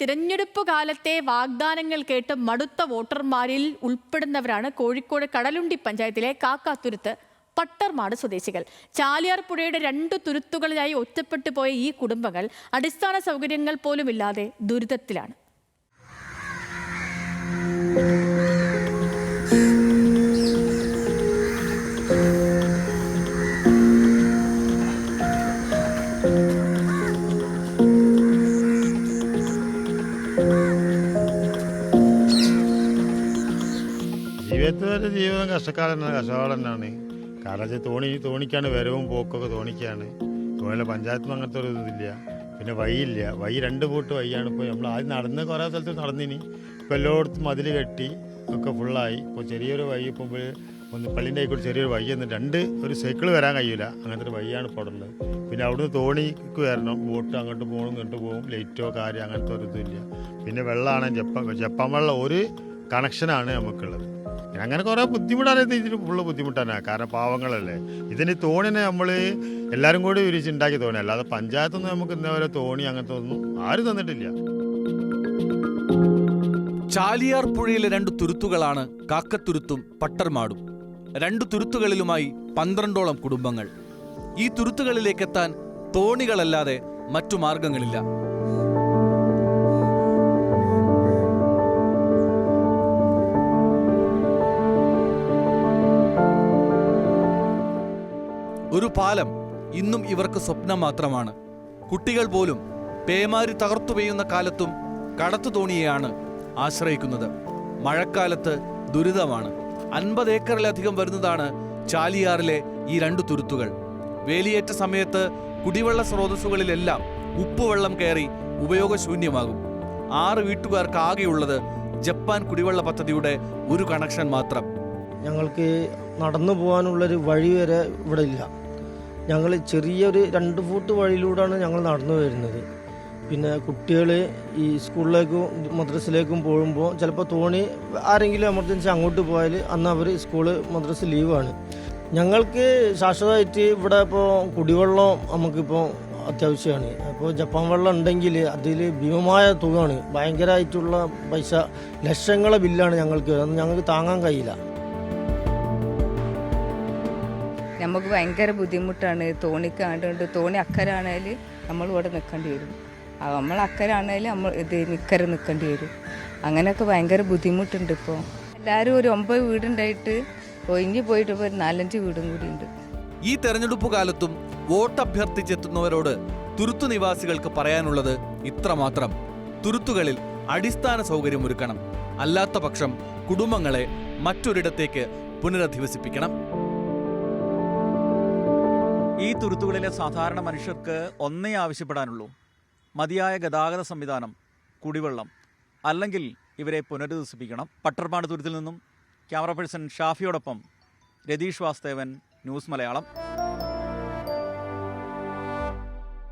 തിരഞ്ഞെടുപ്പ് കാലത്തെ വാഗ്ദാനങ്ങൾ കേട്ട് മടുത്ത വോട്ടർമാരിൽ ഉൾപ്പെടുന്നവരാണ് കോഴിക്കോട് കടലുണ്ടി പഞ്ചായത്തിലെ കാക്കാത്തുരുത്ത് പട്ടർമാട് സ്വദേശികൾ. ചാലിയാർ പുഴയുടെ 2 തുരുത്തുകളിലായി ഒറ്റപ്പെട്ടു പോയ ഈ കുടുംബങ്ങൾ അടിസ്ഥാന സൗകര്യങ്ങൾ പോലുമില്ലാതെ ദുരിതത്തിലാണ്. ജീവിതം കഷ്ടപ്പാട് തന്നെയാണ്. കാരണം തോണിക്കാണ് വരവും പോക്കൊക്കെ തോണിക്കാണ്. അതുപോലെ പഞ്ചായത്തിൽ നിന്ന് അങ്ങനത്തെ ഒരു ഇതില്ല. പിന്നെ വഴിയില്ല. വഴി 2 ഫൂട്ട് വഴിയാണ്. ഇപ്പോൾ നമ്മൾ ആദ്യം നടന്ന് കുറേ സ്ഥലത്ത് നടന്നിനി. ഇപ്പോൾ എല്ലായിടത്തും മതിൽ കെട്ടി ഒക്കെ ഫുള്ളായി. ഇപ്പോൾ ചെറിയൊരു വഴി ഇപ്പോൾ ഒന്ന് പള്ളിൻ്റെ ആയിക്കോട്ടെ ചെറിയൊരു വഴി എന്നിട്ട് ഒരു സൈക്കിൾ വരാൻ കഴിയില്ല. അങ്ങനത്തെ ഒരു വഴിയാണ് ഇപ്പോൾ ഉള്ളത്. പിന്നെ അവിടുന്ന് തോണിക്ക് വരണം. ബോട്ട് അങ്ങോട്ട് പോകും ഇങ്ങോട്ട് പോകും. ലൈറ്റോ കാര്യം അങ്ങനത്തെ ഒരു ഇതില്ല. പിന്നെ വെള്ളമാണ് ജപ്പാൻ വെള്ളം ഒരു കണക്ഷനാണ് നമുക്കുള്ളത്. അങ്ങനെ കുറേ ബുദ്ധിമുട്ടാണ്. ഇതിന് ഫുള്ള് ബുദ്ധിമുട്ടാണ്. കാരണം പാവങ്ങളല്ലേ. ഇതിന് തോണിനെ നമ്മൾ എല്ലാവരും കൂടി വിരിച്ചുണ്ടാക്കി തോണി, അല്ലാതെ പഞ്ചായത്തൊന്നും നമുക്ക് ഇന്നേവരെ തോണി അങ്ങനത്തെ ഒന്നും ആരും തന്നിട്ടില്ല. ചാലിയാർ പുഴയിലെ 2 തുരുത്തുകളാണ് കാക്കത്തുരുത്തും പട്ടർമാടും. 2 തുരുത്തുകളിലുമായി 12ഓളം കുടുംബങ്ങൾ. ഈ തുരുത്തുകളിലേക്കെത്താൻ തോണികളല്ലാതെ മറ്റു മാർഗങ്ങളില്ല. ഒരു പാലം ഇന്നും ഇവർക്ക് സ്വപ്നം മാത്രമാണ്. കുട്ടികൾ പോലും പേമാരി തകർത്തു പെയ്യുന്ന കാലത്തും കടത്തു തോണിയെയാണ് ആശ്രയിക്കുന്നത്. മഴക്കാലത്ത് ദുരിതമാണ്. 50 ഏക്കറിലധികം വരുന്നതാണ് ചാലിയാറിലെ ഈ 2 തുരുത്തുകൾ. വേലിയേറ്റ സമയത്ത് കുടിവെള്ള സ്രോതസ്സുകളിലെല്ലാം ഉപ്പുവെള്ളം കയറി ഉപയോഗശൂന്യമാകും. 6 വീട്ടുകാർക്ക് ആകെയുള്ളത് ജപ്പാൻ കുടിവെള്ള പദ്ധതിയുടെ ഒരു കണക്ഷൻ മാത്രം. ഞങ്ങൾക്ക് നടന്നു പോകാനുള്ളൊരു വഴി വരെ ഇവിടെ ഇല്ല. ഞങ്ങൾ ചെറിയൊരു 2 ഫൂട്ട് വഴിയിലൂടെയാണ് ഞങ്ങൾ നടന്നു വരുന്നത്. പിന്നെ കുട്ടികൾ ഈ സ്കൂളിലേക്കും മദ്രസയിലേക്കും പോകുമ്പോൾ ചിലപ്പോൾ തോണി ആരെങ്കിലും എമർജൻസി അങ്ങോട്ട് പോയാൽ അന്ന് അവർ സ്കൂള് മദ്രസ ലീവാണ്. ഞങ്ങൾക്ക് ശാശ്വതമായിട്ട് ഇവിടെ ഇപ്പോൾ കുടിവെള്ളം നമുക്കിപ്പോൾ അത്യാവശ്യമാണ്. അപ്പോൾ ജപ്പാൻ വെള്ളം ഉണ്ടെങ്കിൽ അതിൽ ഭീമമായ തുകയാണ്. ഭയങ്കരമായിട്ടുള്ള പൈസ, ലക്ഷങ്ങളെ ബില്ലാണ് ഞങ്ങൾക്ക്. അതൊന്നും ഞങ്ങൾക്ക് താങ്ങാൻ കഴിയില്ല. നമുക്ക് ഭയങ്കര ബുദ്ധിമുട്ടാണ്. തോണിക്കാണ്ട് തോണി അക്കരാണെങ്കിൽ നമ്മൾ ഇവിടെ നിൽക്കേണ്ടി വരും. നമ്മൾ അക്കരാണെങ്കിൽ നമ്മൾ ഇക്കരെ നിൽക്കേണ്ടി വരും. അങ്ങനെയൊക്കെ ഭയങ്കര ബുദ്ധിമുട്ടുണ്ട്. ഇപ്പോൾ എല്ലാവരും ഒരു 9 വീടുണ്ടായിട്ട് ഒഴിഞ്ഞു പോയിട്ട് ഇപ്പോൾ 4-5 വീടും കൂടി ഉണ്ട്. ഈ തെരഞ്ഞെടുപ്പ് കാലത്തും വോട്ട് അഭ്യർത്ഥിച്ചെത്തുന്നവരോട് തുരുത്തു നിവാസികൾക്ക് പറയാനുള്ളത് ഇത്രമാത്രം: തുരുത്തുകളിൽ അടിസ്ഥാന സൗകര്യം ഒരുക്കണം. അല്ലാത്ത പക്ഷം കുടുംബങ്ങളെ മറ്റൊരിടത്തേക്ക് പുനരധിവസിപ്പിക്കണം. ഈ തുരുത്തുകളിലെ സാധാരണ മനുഷ്യർക്ക് ഒന്നേ ആവശ്യപ്പെടാനുള്ളൂ: മതിയായ ഗതാഗത സംവിധാനം, കുടിവെള്ളം, അല്ലെങ്കിൽ ഇവരെ പുനരധിവസിപ്പിക്കണം. പട്ടർമാട് തുരുത്തിൽ നിന്നും camera person ഷാഫിയോടൊപ്പം Ratheesh Vasthavan, news Malayalam.